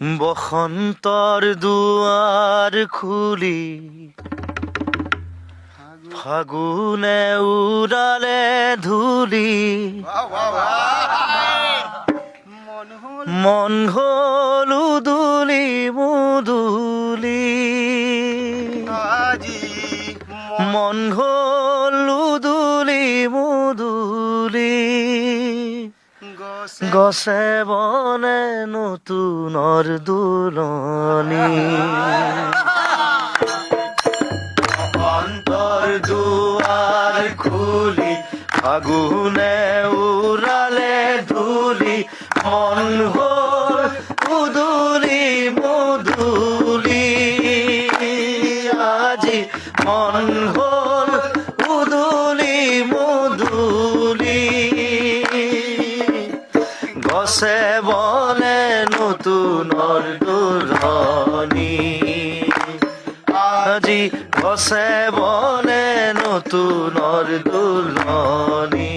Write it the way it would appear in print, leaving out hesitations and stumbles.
বসন্তৰ দুৱাৰ খুলি ফাগুনে উড়ালে ধূলি মন হল উদুলি মুদুলি মন হল উদুলি মুদুলি গছে বনে নতুনৰ দুলনি অন্তৰ দুৱাৰ খুলি ফাগুনে উড়ালে ধূলি মন হল উদুলি মুদুলি আজি মন হল উদুলি মুদুলি গছে বনে নতুনৰ দুলনি আজি গছে বনে নতুনৰ দুলনি